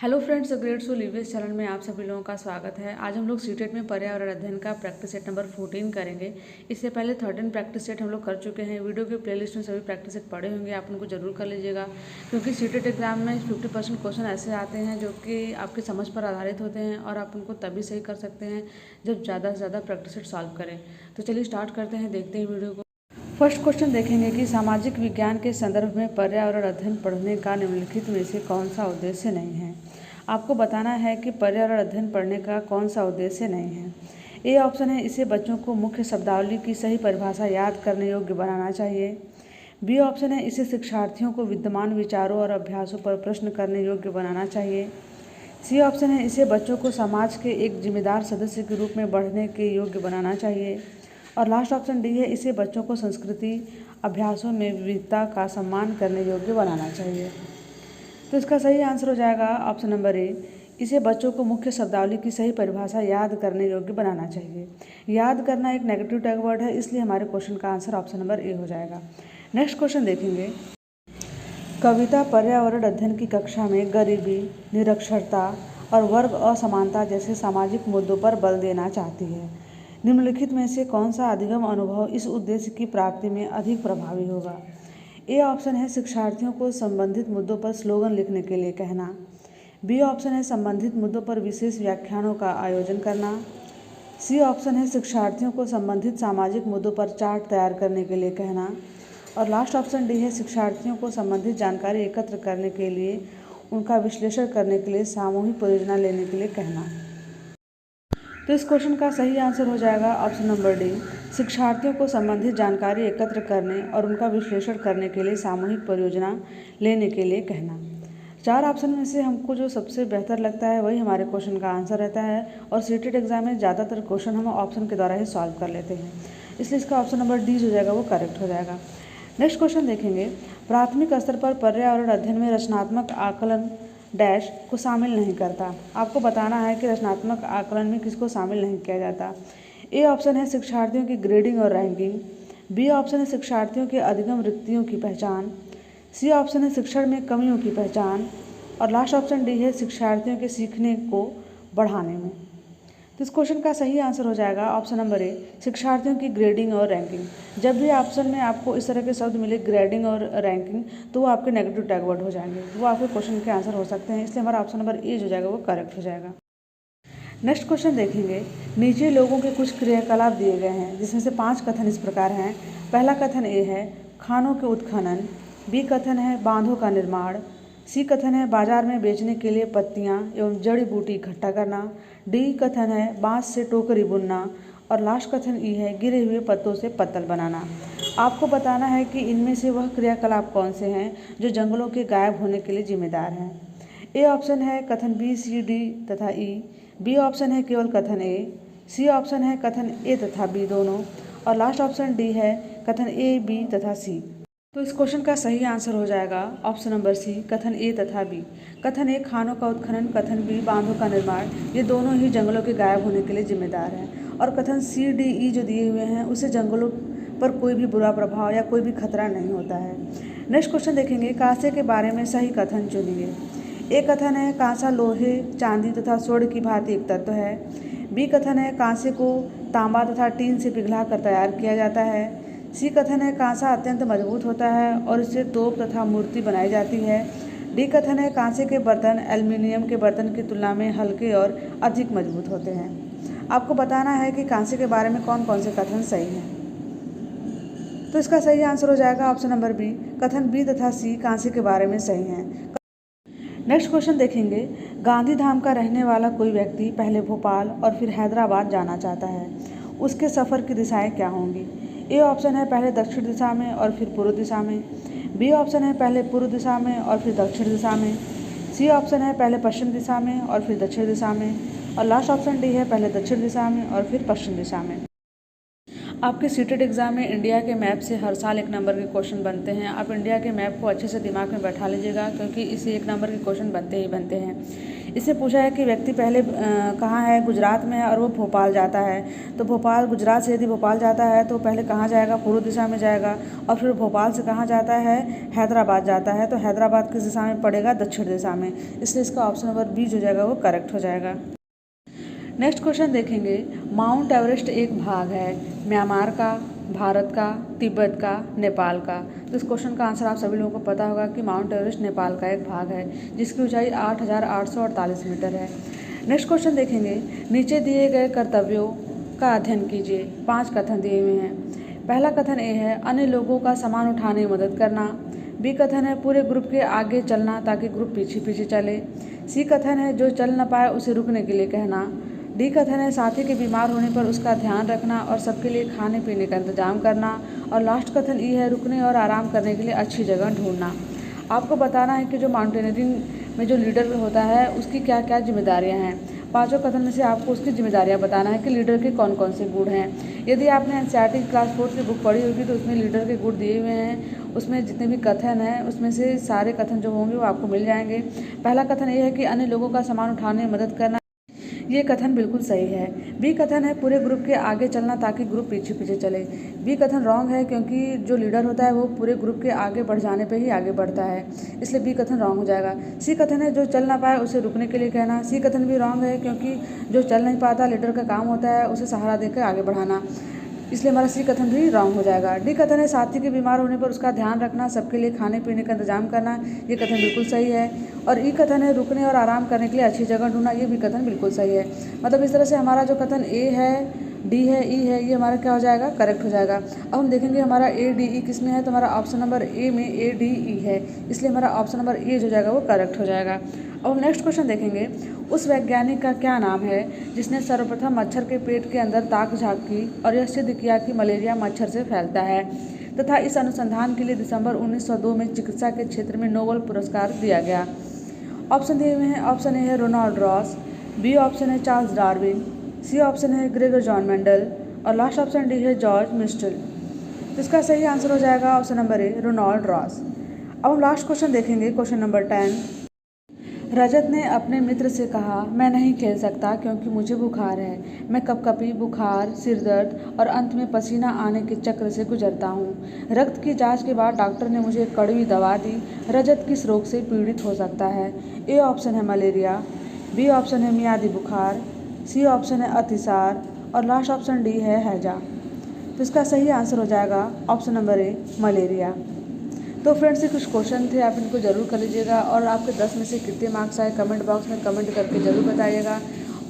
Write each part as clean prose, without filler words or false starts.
Hello friends, great so लिवियस channel में आप सभी लोगों का स्वागत है। आज हम लोग सीटेट में पर्यावरण अध्ययन का प्रैक्टिस सेट नंबर 14 करेंगे। इससे पहले 13 प्रैक्टिस सेट हम लोग कर चुके हैं। वीडियो के प्लेलिस्ट में सभी प्रैक्टिस सेट पड़े होंगे, आप उनको जरूर कर लीजिएगा, क्योंकि सीटेट एग्जाम में 50% क्वेश्चन ऐसे आते हैं जो कि आपकी समझ पर आधारित होते हैं और आप उनको तभी सही कर सकते हैं जब ज़्यादा से ज़्यादा प्रैक्टिस सेट सॉल्व करें। तो चलिए स्टार्ट करते हैं, देखते हैं वीडियो को। फर्स्ट क्वेश्चन देखेंगे कि सामाजिक विज्ञान के संदर्भ में पर्यावरण अध्ययन पढ़ने का निम्नलिखित में से कौन सा उद्देश्य नहीं है। आपको बताना है कि पर्यावरण अध्ययन पढ़ने का कौन सा उद्देश्य नहीं है। ए ऑप्शन है, इसे बच्चों को मुख्य शब्दावली की सही परिभाषा याद करने योग्य बनाना चाहिए। बी ऑप्शन है, इसे शिक्षार्थियों को विद्यमान विचारों और अभ्यासों पर प्रश्न करने योग्य बनाना चाहिए। सी ऑप्शन है, इसे बच्चों को समाज के एक जिम्मेदार सदस्य के रूप में बढ़ने के योग्य बनाना चाहिए। और लास्ट ऑप्शन डी है, इसे बच्चों को संस्कृति अभ्यासों में विविधता का सम्मान करने योग्य बनाना चाहिए। तो इसका सही आंसर हो जाएगा ऑप्शन नंबर ए, इसे बच्चों को मुख्य शब्दावली की सही परिभाषा याद करने योग्य बनाना चाहिए। याद करना एक नेगेटिव टैग वर्ड है, इसलिए हमारे क्वेश्चन का आंसर ऑप्शन नंबर ए हो जाएगा। नेक्स्ट क्वेश्चन देखेंगे। कविता पर्यावरण अध्ययन की कक्षा में गरीबी, निरक्षरता और वर्ग असमानता जैसे सामाजिक मुद्दों पर बल देना चाहती है। निम्नलिखित में से कौन सा अधिगम अनुभव इस उद्देश्य की प्राप्ति में अधिक प्रभावी होगा। ए ऑप्शन है, शिक्षार्थियों को संबंधित मुद्दों पर स्लोगन लिखने के लिए कहना। बी ऑप्शन है, संबंधित मुद्दों पर विशेष व्याख्यानों का आयोजन करना। सी ऑप्शन है, शिक्षार्थियों को संबंधित सामाजिक मुद्दों पर चार्ट तैयार करने के लिए कहना। और लास्ट ऑप्शन डी है, शिक्षार्थियों को संबंधित जानकारी एकत्र करने के लिए उनका विश्लेषण करने के लिए सामूहिक परियोजना लेने के लिए कहना। तो इस क्वेश्चन का सही आंसर हो जाएगा ऑप्शन नंबर डी, शिक्षार्थियों को संबंधित जानकारी एकत्र करने और उनका विश्लेषण करने के लिए सामूहिक परियोजना लेने के लिए कहना। चार ऑप्शन में से हमको जो सबसे बेहतर लगता है वही हमारे क्वेश्चन का आंसर रहता है, और सीटेट एग्जाम में ज़्यादातर क्वेश्चन हम ऑप्शन के द्वारा ही सॉल्व कर लेते हैं, इसलिए इसका ऑप्शन नंबर डी जो जाएगा वो करेक्ट हो जाएगा। नेक्स्ट क्वेश्चन देखेंगे। प्राथमिक स्तर पर पर्यावरण अध्ययन में रचनात्मक आकलन डैश को शामिल नहीं करता। आपको बताना है कि रचनात्मक आकलन में किसको शामिल नहीं किया जाता। ए ऑप्शन है, शिक्षार्थियों की ग्रेडिंग और रैंकिंग। बी ऑप्शन है, शिक्षार्थियों के अधिगम रिक्तियों की पहचान। सी ऑप्शन है, शिक्षण में कमियों की पहचान। और लास्ट ऑप्शन डी है, शिक्षार्थियों के सीखने को बढ़ाने में। तो इस क्वेश्चन का सही आंसर हो जाएगा ऑप्शन नंबर ए, शिक्षार्थियों की ग्रेडिंग और रैंकिंग। जब भी ऑप्शन में आपको इस तरह के शब्द मिले ग्रेडिंग और रैंकिंग, तो वो आपके नेगेटिव टैग वर्ड हो जाएंगे, वो आपके क्वेश्चन के आंसर हो सकते हैं, इसलिए हमारा ऑप्शन नंबर ए जो जाएगा वो करेक्ट हो जाएगा। नेक्स्ट क्वेश्चन देखेंगे। नीचे लोगों के कुछ क्रियाकलाप दिए गए हैं, जिसमें से 5 कथन इस प्रकार हैं। पहला कथन ए है, खानों के उत्खनन। बी कथन है, बांधों का निर्माण। सी कथन है, बाजार में बेचने के लिए पत्तियां एवं जड़ी बूटी इकट्ठा करना। डी कथन है, बांस से टोकरी बुनना। और लास्ट कथन ई है, गिरे हुए पत्तों से पत्तल बनाना। आपको बताना है कि इनमें से वह क्रियाकलाप कौन से हैं जो जंगलों के गायब होने के लिए जिम्मेदार हैं। ए ऑप्शन है कथन बी, सी, डी तथा ई। बी ऑप्शन है केवल कथन ए। सी ऑप्शन है कथन ए तथा बी दोनों। और लास्ट ऑप्शन डी है कथन ए, बी तथा सी। तो इस क्वेश्चन का सही आंसर हो जाएगा ऑप्शन नंबर सी, कथन ए तथा बी। कथन ए, खानों का उत्खनन, कथन बी, बांधों का निर्माण, ये दोनों ही जंगलों के गायब होने के लिए जिम्मेदार हैं। और कथन सी, डी, ई जो दिए हुए हैं उससे जंगलों पर कोई भी बुरा प्रभाव या कोई भी खतरा नहीं होता है। नेक्स्ट क्वेश्चन देखेंगे। कांसे के बारे में सही कथन चुनिए। ए कथन है, कांसा लोहे, चांदी तथा स्वर्ण की भांति एक तत्व है। बी कथन है, कांसे को तांबा तथा टीन से पिघला कर तैयार किया जाता है। सी कथन है, कांसा अत्यंत मजबूत होता है और इससे तोप तथा मूर्ति बनाई जाती है। डी कथन है, कांसे के बर्तन एल्युमिनियम के बर्तन की तुलना में हल्के और अधिक मजबूत होते हैं। आपको बताना है कि कांसे के बारे में कौन कौन से कथन सही हैं। तो इसका सही आंसर हो जाएगा ऑप्शन नंबर बी, कथन बी तथा सी कांसे के बारे में सही हैं। नेक्स्ट क्वेश्चन देखेंगे। गांधी धाम का रहने वाला कोई व्यक्ति पहले भोपाल और फिर हैदराबाद जाना चाहता है, उसके सफ़र की दिशाएं क्या होंगी। ए ऑप्शन है, पहले दक्षिण दिशा में और फिर पूर्व दिशा में। बी ऑप्शन है, पहले पूर्व दिशा में और फिर दक्षिण दिशा में। सी ऑप्शन है, पहले पश्चिम दिशा में और फिर दक्षिण दिशा में। और लास्ट ऑप्शन डी है, पहले दक्षिण दिशा में और फिर पश्चिम दिशा में। आपके सीटेट एग्जाम में इंडिया के मैप से हर साल 1 नंबर के क्वेश्चन बनते हैं। आप इंडिया के मैप को अच्छे से दिमाग में बैठा लीजिएगा, क्योंकि इससे 1 नंबर के क्वेश्चन बनते ही बनते हैं। इससे पूछा है कि व्यक्ति पहले कहाँ है, गुजरात में है और वो भोपाल जाता है। तो भोपाल, गुजरात से यदि भोपाल जाता है तो पहले कहाँ जाएगा, पूर्व दिशा में जाएगा, और फिर भोपाल से कहाँ जाता है, हैदराबाद जाता है। तो हैदराबाद किस दिशा में पड़ेगा, दक्षिण दिशा में, इसलिए इसका ऑप्शन नंबर बी जो जाएगा वो करेक्ट हो जाएगा। नेक्स्ट क्वेश्चन देखेंगे, माउंट एवरेस्ट एक भाग है म्यांमार का, भारत का, तिब्बत का, नेपाल का। तो इस क्वेश्चन का आंसर आप सभी लोगों को पता होगा कि माउंट एवरेस्ट नेपाल का एक भाग है जिसकी ऊंचाई 8,848 मीटर है। नेक्स्ट क्वेश्चन देखेंगे, नीचे दिए गए कर्तव्यों का अध्ययन कीजिए। 5 कथन दिए हुए हैं। पहला कथन ए है, अन्य लोगों का सामान उठाने में मदद करना। बी कथन है, पूरे ग्रुप के आगे चलना ताकि ग्रुप पीछे पीछे चले। सी कथन है, जो चल न पाए उसे रुकने के लिए कहना। डी कथन है, साथी के बीमार होने पर उसका ध्यान रखना और सबके लिए खाने पीने का इंतजाम करना। और लास्ट कथन ई है, रुकने और आराम करने के लिए अच्छी जगह ढूंढना। आपको बताना है कि जो माउंटेनियरिंग में जो लीडर होता है उसकी क्या क्या जिम्मेदारियां हैं। 5 कथन में से आपको उसकी जिम्मेदारियां बताना है कि लीडर के कौन कौन से गुण हैं। यदि आपने एनसीईआरटी क्लास 4 की बुक पढ़ी होगी तो उसमें लीडर के गुण दिए हुए हैं। उसमें जितने भी कथन हैं उसमें से सारे कथन जो होंगे वो आपको मिल जाएंगे। पहला कथन ये है कि अन्य लोगों का सामान उठाने में मदद करना, ये कथन बिल्कुल सही है। बी कथन है, पूरे ग्रुप के आगे चलना ताकि ग्रुप पीछे पीछे चले। बी कथन रॉन्ग है क्योंकि जो लीडर होता है वो पूरे ग्रुप के आगे बढ़ जाने पे ही आगे बढ़ता है, इसलिए बी कथन रॉन्ग हो जाएगा। सी कथन है, जो चल ना पाए उसे रुकने के लिए कहना। सी कथन भी रॉन्ग है क्योंकि जो चल नहीं पाता लीडर का काम होता है उसे सहारा देकर आगे बढ़ाना, इसलिए हमारा सी कथन भी रॉन्ग हो जाएगा। डी कथन है, साथी के बीमार होने पर उसका ध्यान रखना, सबके लिए खाने पीने का इंतजाम करना, ये कथन बिल्कुल सही है। और ई कथन है, रुकने और आराम करने के लिए अच्छी जगह ढूंढना, ये भी कथन बिल्कुल सही है। मतलब इस तरह से हमारा जो कथन ए है, डी है, ई है, ये हमारा क्या हो जाएगा, करेक्ट हो जाएगा। अब हम देखेंगे हमारा ए डी ई किस में है, तो हमारा ऑप्शन नंबर ए में ए डी ई है, इसलिए हमारा ऑप्शन नंबर ए जो जाएगा वो करेक्ट हो जाएगा। अब हम नेक्स्ट क्वेश्चन देखेंगे, उस वैज्ञानिक का क्या नाम है जिसने सर्वप्रथम मच्छर के पेट के अंदर ताक झांकी और यह सिद्ध किया कि मलेरिया मच्छर से फैलता है तथा इस अनुसंधान के लिए दिसंबर 1902 में चिकित्सा के क्षेत्र में नोबेल पुरस्कार दिया गया। ऑप्शन दिए हुए हैं, ऑप्शन ए है रोनाल्ड रॉस, बी ऑप्शन है चार्ल्स डार्विन, सी ऑप्शन है ग्रेगर जॉन मेंडल और लास्ट ऑप्शन डी है जॉर्ज मिस्टल। तो इसका सही आंसर हो जाएगा option number A Ronald Ross. अब हम लास्ट क्वेश्चन देखेंगे, क्वेश्चन नंबर 10। रजत ने अपने मित्र से कहा, मैं नहीं खेल सकता क्योंकि मुझे बुखार है। मैं कपकपी, बुखार, सिरदर्द और अंत में पसीना आने के चक्र से गुजरता हूँ। रक्त की जांच के बाद डॉक्टर ने मुझे कड़वी दवा दी। रजत किस रोग से पीड़ित हो सकता है? ए ऑप्शन है मलेरिया, बी ऑप्शन है मियादी बुखार, सी ऑप्शन है अतिसार और लास्ट ऑप्शन डी है हैजा। तो इसका सही आंसर हो जाएगा ऑप्शन नंबर ए मलेरिया। तो फ्रेंड्स, ये कुछ क्वेश्चन थे, आप इनको जरूर कर लीजिएगा और आपके 10 में से कितने मार्क्स आए कमेंट बॉक्स में कमेंट करके ज़रूर बताइएगा।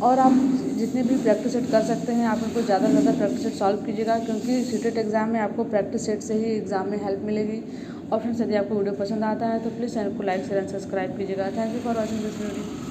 और आप जितने भी प्रैक्टिस सेट कर सकते हैं आप इनको ज़्यादा से ज़्यादा प्रैक्टिस सेट सॉल्व कीजिएगा, क्योंकि सीटेट एग्जाम में आपको प्रैक्टिस सेट से ही एग्जाम में हेल्प मिलेगी। और फ्रेंड्स, यदि आपको वीडियो पसंद आता है तो प्लीज़ चैनल को लाइक शेयर एंड सब्सक्राइब कीजिएगा। Thank you for watching this video.